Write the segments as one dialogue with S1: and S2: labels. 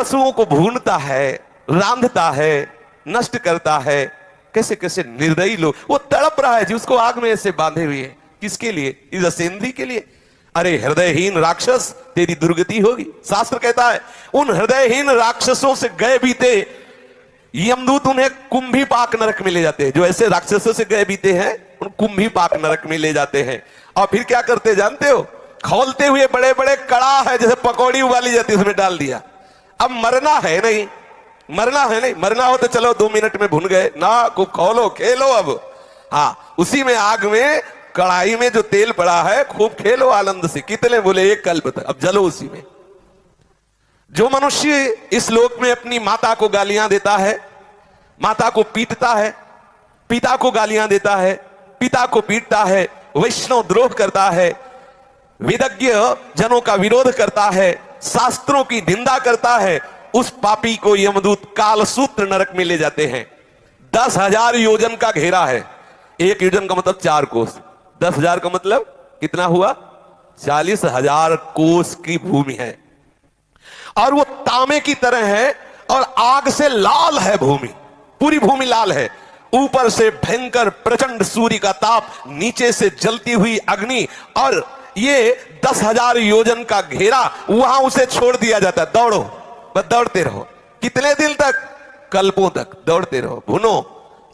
S1: पशुओं को भूनता है, रांधता है, नष्ट करता है। कैसे कैसे निर्दयी लोग। वो तड़प रहा है जी, उसको आग में ऐसे बांधे हुए है। किसके लिए? इस असेंद्री के लिए। अरे हृदयहीन राक्षस, तेरी दुर्गति होगी। शास्त्र कहता है उन हृदयहीन राक्षसों से गए बीते यमदूत उन्हें कुंभी पाक नरक में ले जाते हैं। जो ऐसे राक्षसों से गए बीते हैं उन कुंभी पाक नरक में ले जाते हैं। और फिर क्या करते जानते हो? खोलते हुए बड़े बड़े कड़ा है, जैसे पकौड़ी उबाली जाती है उसमें डाल दिया। अब मरना है नहीं, मरना है नहीं। मरना हो तो चलो 2 मिनट में भुन गए ना, खूब खोलो खेलो। अब हाँ, उसी में आग में कढ़ाई में जो तेल पड़ा है खूब खेलो आनंद से। कितने बोले? 1 कल्प तक। अब जलो उसी में। जो मनुष्य इस लोक में अपनी माता को गालियां देता है, माता को पीटता है, पिता को गालियां देता है, पिता को पीटता है, वैष्णव द्रोह करता है, विदज्ञ जनों का विरोध करता है, शास्त्रों की निंदा करता है, उस पापी को यमदूत कालसूत्र नरक में ले जाते हैं। 10,000 योजन का घेरा है। 1 योजन का मतलब 4 कोस। 10,000 का मतलब कितना हुआ? 40,000 कोस की भूमि है। और वो तांबे की तरह है और आग से लाल है भूमि, पूरी भूमि लाल है। ऊपर से भयंकर प्रचंड सूर्य का ताप, नीचे से जलती हुई अग्नि, और ये 10,000 योजन का घेरा। वहां उसे छोड़ दिया जाता है। दौड़ो, बस दौड़ते रहो। कितने दिन तक? कल्पों तक दौड़ते रहो, भुनो,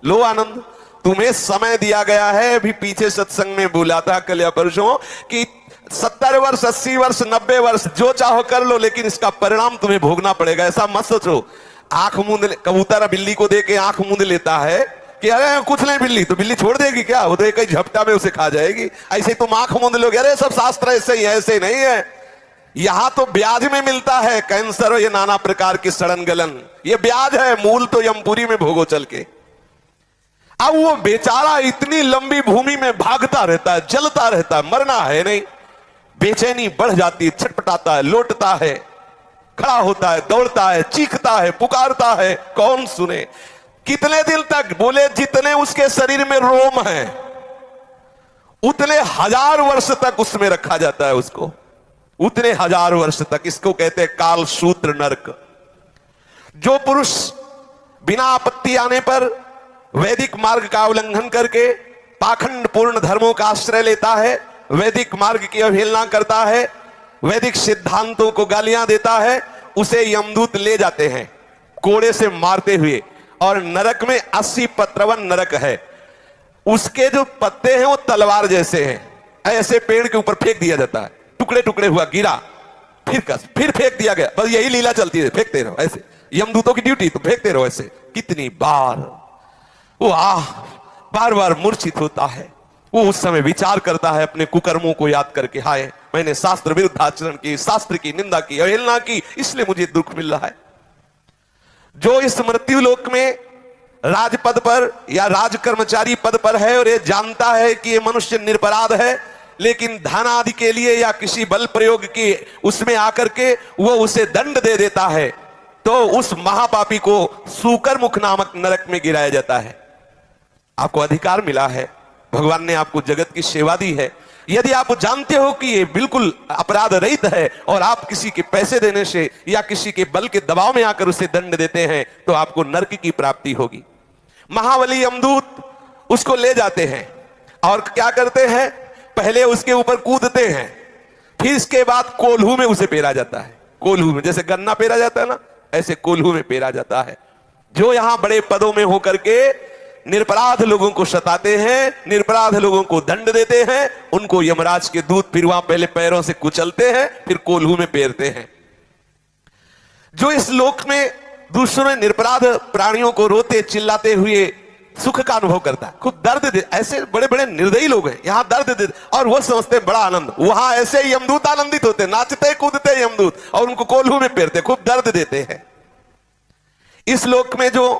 S1: लो आनंद। तुम्हें समय दिया गया है। अभी पीछे सत्संग में बोला था कल या परसों कि 70 वर्ष, 80 वर्ष, 90 वर्ष जो चाहो कर लो, लेकिन इसका परिणाम तुम्हें भोगना पड़ेगा। ऐसा मत सोचो। आंख मूंद, कबूतर बिल्ली को देके आंख मूंद लेता है कि अरे कुछ नहीं, बिल्ली तो बिल्ली छोड़ देगी क्या? वो तो एक ही झपटा में उसे खा जाएगी। ऐसे तुम आंख मूंद लोगे, अरे सब शास्त्र ऐसे ही है। ऐसे नहीं है। यहां तो ब्याज में मिलता है कैंसर, ये नाना प्रकार की सड़न गलन, ये ब्याज है। मूल तो यमपुरी में भोगो चल के। अब वो बेचारा इतनी लंबी भूमि में भागता रहता है, जलता रहता है, मरना है नहीं। बेचैनी बढ़ जाती, छटपटाता है, लौटता है, खड़ा होता है, दौड़ता है, चीखता है, पुकारता है। कौन सुने? कितने दिन तक? बोले जितने उसके शरीर में रोम है उतने 1000 वर्ष तक उसमें रखा जाता है उसको। उतने 1000 वर्ष तक। इसको कहते हैं कालसूत्र नरक। जो पुरुष बिना आपत्ति आने पर वैदिक मार्ग का उल्लंघन करके पाखंड पूर्ण धर्मों का आश्रय लेता है, वैदिक मार्ग की अवहेलना करता है, वैदिक सिद्धांतों को गालियां देता है, उसे यमदूत ले जाते हैं कोड़े से मारते हुए। और नरक में 80 पत्रवन नरक है। उसके जो पत्ते हैं वो तलवार जैसे हैं। ऐसे पेड़ के ऊपर फेंक दिया जाता है, टुकड़े टुकड़े हुआ, गिरा, फिर फेंक दिया गया। बस यही लीला चलती है, फेंकते रहो ऐसे। यमदूतों की ड्यूटी तो फेंकते रहो ऐसे। कितनी बार वो बार बार मूर्छित होता है। वो उस समय विचार करता है अपने कुकर्मों को याद करके, हाय मैंने शास्त्र विरुद्ध आचरण की, शास्त्र की निंदा की, अवहेलना की, इसलिए मुझे दुख मिल रहा है। जो इस मृत्यु लोक में राजपद पर या राज कर्मचारी पद पर है और ये जानता है कि ये मनुष्य निरपराध है, लेकिन धन आदि के लिए या किसी बल प्रयोग की उसमें आकर के वो उसे दंड दे देता है, तो उस महापापी को सूकर मुख नामक नरक में गिराया जाता है। आपको अधिकार मिला है, भगवान ने आपको जगत की सेवा दी है। यदि आप जानते हो कि ये बिल्कुल अपराध रहित है और आप किसी के पैसे देने से या किसी के बल के दबाव में आकर उसे दंड देते हैं, तो आपको नरक की प्राप्ति होगी। महाबली यमदूत उसको ले जाते हैं और क्या करते हैं? पहले उसके ऊपर कूदते हैं, फिर इसके बाद कोल्हू में उसे पेरा जाता है। कोल्हू में, जैसे गन्ना पेरा जाता है ना, ऐसे कोल्हू में पेरा जाता है। जो यहां बड़े पदों में होकर के निरपराध लोगों को सताते हैं, निरपराध लोगों को दंड देते हैं, उनको यमराज के दूत फिर वहां पहले पैरों से कुचलते हैं, फिर कोल्हू में पेरते हैं। जो इस लोक में दूसरे निरपराध प्राणियों को रोते चिल्लाते हुए सुख का अनुभव करता है, खूब दर्द दे, ऐसे बड़े बड़े निर्दयी लोग हैं। यहां दर्द दे और वो समझते बड़ा आनंद। वहां ऐसे यमदूत आनंदित होते, नाचते कूदते यमदूत और उनको कोल्हू में पेरते, खूब दर्द देते हैं। इस लोक में जो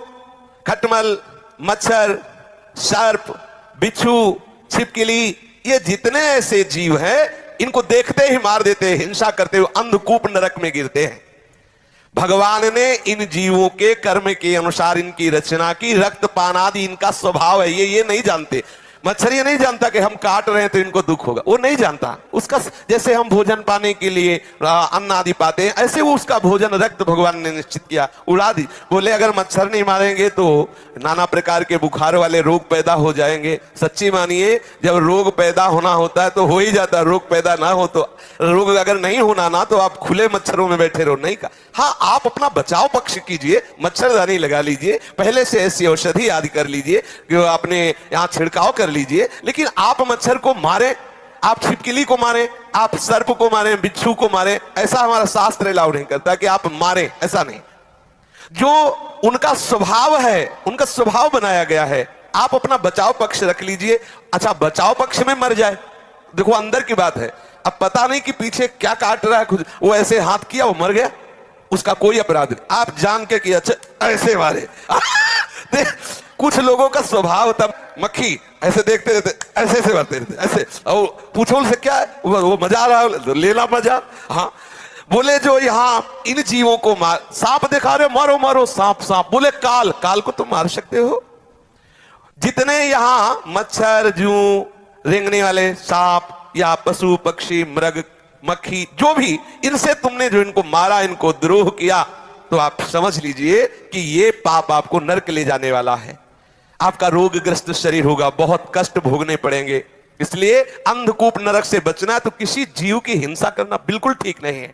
S1: खटमल, मच्छर, सर्प, बिच्छू, छिपकली, ये जितने ऐसे जीव हैं, इनको देखते ही मार देते हैं, हिंसा करते हुए अंधकूप नरक में गिरते हैं। भगवान ने इन जीवों के कर्म के अनुसार इनकी रचना की, रक्तपान आदि इनका स्वभाव है, ये नहीं जानते। मच्छर ये नहीं जानता कि हम काट रहे हैं तो इनको दुख होगा, वो नहीं जानता। उसका जैसे हम भोजन पाने के लिए अन्न आदि पाते हैं, ऐसे वो उसका भोजन रक्त भगवान ने निश्चित किया, उड़ा दी। बोले अगर मच्छर नहीं मारेंगे तो नाना प्रकार के बुखार वाले रोग पैदा हो जाएंगे। सच्ची मानिए, जब रोग पैदा होना होता है तो हो ही जाता है, रोग पैदा ना हो तो रोग अगर नहीं होना ना तो आप खुले मच्छरों में बैठे रहो, नहीं का। हाँ, आप अपना बचाव पक्ष कीजिए, मच्छरदानी लगा लीजिए, पहले से ऐसी औषधि आदि कर लीजिए कि आपने यहाँ छिड़काव कर लीजिए, लेकिन आप मच्छर को मारे, आप छिपकली को मारे, आप सर्प को मारे, बिच्छू को मारे, ऐसा हमारा शास्त्र अलाउ नहीं करता कि आप मारे, ऐसा नहीं। जो उनका स्वभाव है, उनका स्वभाव बनाया गया है, आप अपना बचाव पक्ष रख लीजिए। अच्छा, बचाव पक्ष में मर जाए, देखो अंदर की बात है, अब पता नहीं कि पीछे क्या काट रहा है, खुद वो ऐसे हाथ किया वो मर गया, उसका कोई अपराध नहीं। आप जान के कि अच्छा ऐसे मारे कुछ लोगों का स्वभाव तब मक्खी ऐसे देखते रहते, ऐसे ऐसे मारते रहते, ऐसे, और पूछो उनसे क्या है, वो मजा आ रहा है, लेला मजा। हाँ, बोले जो यहाँ इन जीवों को मार, सांप दिखा रहे हो, मारो मारो सांप सांप, बोले काल, काल को तुम मार सकते हो। जितने यहाँ मच्छर, जू, रेंगने वाले सांप या पशु पक्षी मृग मक्खी जो भी, इनसे तुमने जो इनको मारा, इनको द्रोह किया, तो आप समझ लीजिए कि ये पाप आपको नरक ले जाने वाला है, आपका रोगग्रस्त शरीर होगा, बहुत कष्ट भोगने पड़ेंगे। इसलिए अंधकूप नरक से बचना तो किसी जीव की हिंसा करना बिल्कुल ठीक नहीं है।